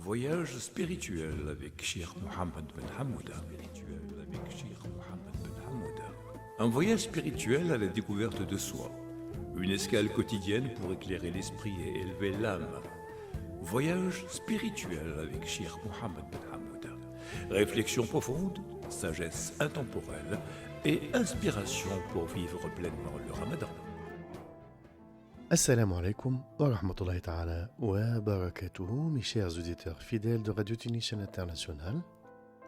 Voyage spirituel avec Cheikh Mohammed Ben Hamouda. Un voyage spirituel à la découverte de soi. Une escale quotidienne pour éclairer l'esprit et élever l'âme. Voyage spirituel avec Cheikh Mohammed Ben Hamouda. Réflexion profonde, sagesse intemporelle et inspiration pour vivre pleinement le Ramadan. Assalamu alaikum wa rahmatullahi ta'ala wa barakatuhu, mes chers auditeurs fidèles de Radio Tunisienne Internationale.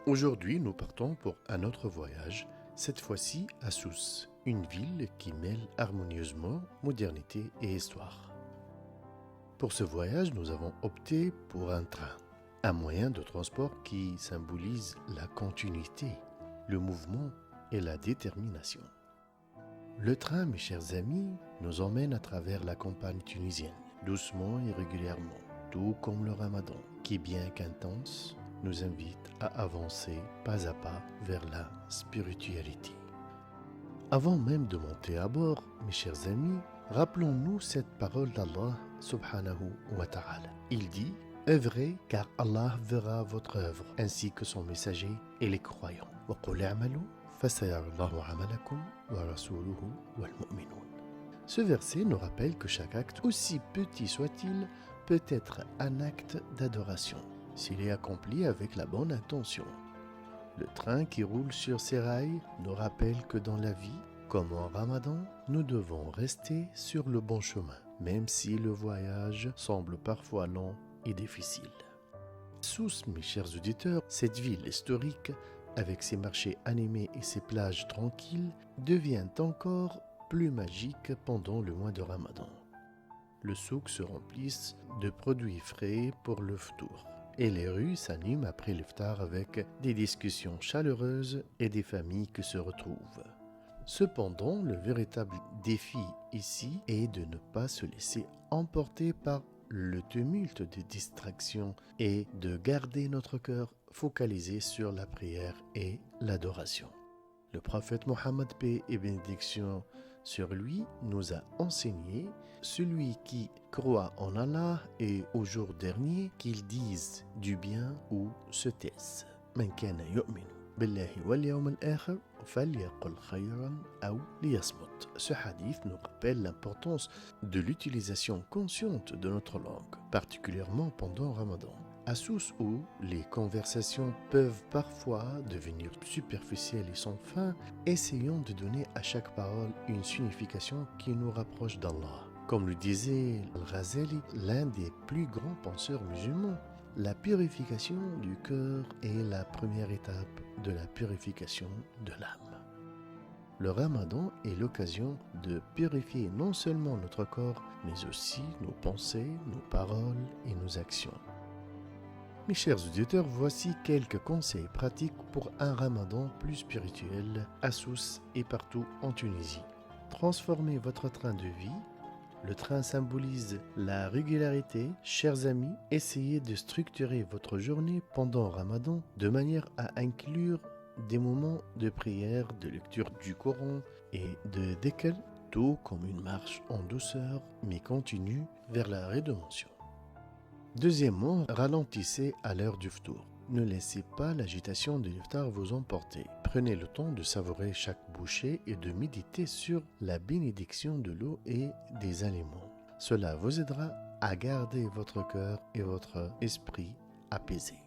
Aujourd'hui, nous partons pour un autre voyage, cette fois-ci à Sousse, une ville qui mêle harmonieusement modernité et histoire. Pour ce voyage, nous avons opté pour un train, un moyen de transport qui symbolise la continuité, le mouvement et la détermination. Le train, mes chers amis, nous emmène à travers la campagne tunisienne, doucement et régulièrement, tout comme le Ramadan, qui, bien qu'intense, nous invite à avancer pas à pas vers la spiritualité. Avant même de monter à bord, mes chers amis, rappelons-nous cette parole d'Allah subhanahu wa ta'ala. Il dit « Œuvrez car Allah verra votre œuvre, ainsi que son messager et les croyants. Wa qul i'malu fasayarallahu amalakum wa rasuluhu wal mu'minun » Ce verset nous rappelle que chaque acte, aussi petit soit-il, peut être un acte d'adoration, s'il est accompli avec la bonne intention. Le train qui roule sur ses rails nous rappelle que dans la vie, comme en Ramadan, nous devons rester sur le bon chemin, même si le voyage semble parfois long et difficile. Sousse, mes chers auditeurs, cette ville historique, avec ses marchés animés et ses plages tranquilles, devient encore plus magique pendant le mois de Ramadan. Le souk se remplissent de produits frais pour le ftour et les rues s'animent après l'iftar avec des discussions chaleureuses et des familles qui se retrouvent. Cependant, le véritable défi ici est de ne pas se laisser emporter par le tumulte des distractions et de garder notre cœur focalisé sur la prière et l'adoration. Le prophète Mohammed, paix et bénédiction sur lui, nous a enseigné « Celui qui croit en Allah et au jour dernier, qu'il dise du bien ou se taise. Man kana yu'minu billahi wal yawm al-akhir falyaqul khayran aw liyasmut » Ce hadith nous rappelle l'importance de l'utilisation consciente de notre langue, particulièrement pendant Ramadan. À Sousse, où les conversations peuvent parfois devenir superficielles et sans fin, essayons de donner à chaque parole une signification qui nous rapproche d'Allah. Comme le disait Al-Ghazali, l'un des plus grands penseurs musulmans, la purification du cœur est la première étape de la purification de l'âme. Le Ramadan est l'occasion de purifier non seulement notre corps, mais aussi nos pensées, nos paroles et nos actions. Mes chers auditeurs, voici quelques conseils pratiques pour un Ramadan plus spirituel à Sousse et partout en Tunisie. Transformez votre train de vie. Le train symbolise la régularité. Chers amis, essayez de structurer votre journée pendant Ramadan de manière à inclure des moments de prière, de lecture du Coran et de dhikr, tout comme une marche en douceur mais continue vers la rédemption. Deuxièmement, ralentissez à l'heure du ftour. Ne laissez pas l'agitation de l'iftar vous emporter. Prenez le temps de savourer chaque bouchée et de méditer sur la bénédiction de l'eau et des aliments. Cela vous aidera à garder votre cœur et votre esprit apaisés.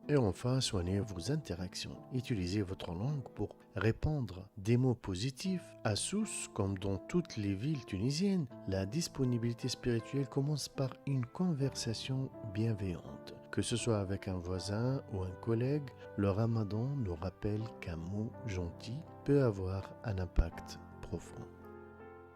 Et enfin, soignez vos interactions. Utilisez votre langue pour répandre des mots positifs. À Sousse, comme dans toutes les villes tunisiennes, la disponibilité spirituelle commence par une conversation bienveillante. Que ce soit avec un voisin ou un collègue, le Ramadan nous rappelle qu'un mot gentil peut avoir un impact profond.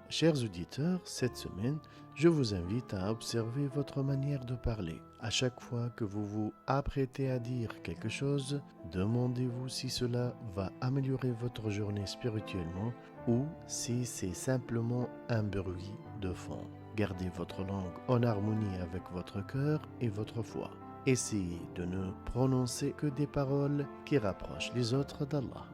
Chers auditeurs, cette semaine, je vous invite à observer votre manière de parler. À chaque fois que vous vous apprêtez à dire quelque chose, demandez-vous si cela va améliorer votre journée spirituellement ou si c'est simplement un bruit de fond. Gardez votre langue en harmonie avec votre cœur et votre foi. Essayez de ne prononcer que des paroles qui rapprochent les autres d'Allah.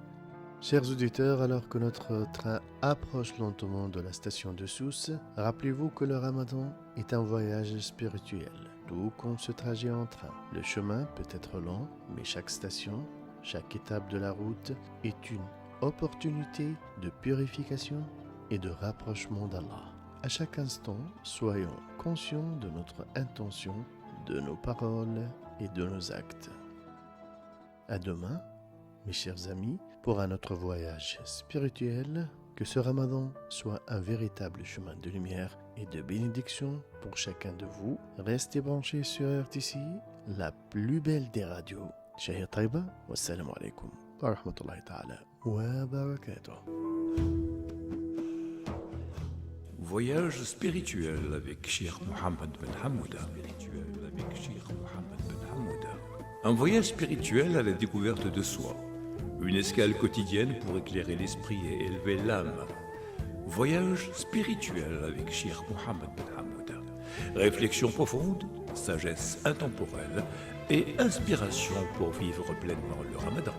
Chers auditeurs, alors que notre train approche lentement de la station de Sousse, rappelez-vous que le Ramadan est un voyage spirituel, tout comme ce trajet en train. Le chemin peut être long, mais chaque station, chaque étape de la route est une opportunité de purification et de rapprochement d'Allah. À chaque instant, soyons conscients de notre intention, de nos paroles et de nos actes. À demain, mes chers amis, pour un autre voyage spirituel, que ce Ramadan soit un véritable chemin de lumière et de bénédiction pour chacun de vous. Restez branchés sur RTC, la plus belle des radios. Shahir Taiba, wassalamu alaikum wa rahmatullahi ta'ala wa barakatuh. Voyage spirituel avec Cheikh Mohammed Ben Hamouda. Un voyage spirituel à la découverte de soi. Une escale quotidienne pour éclairer l'esprit et élever l'âme. Voyage spirituel avec Cheikh Mohammed Ben Hamouda. Réflexion profonde, sagesse intemporelle et inspiration pour vivre pleinement le Ramadan.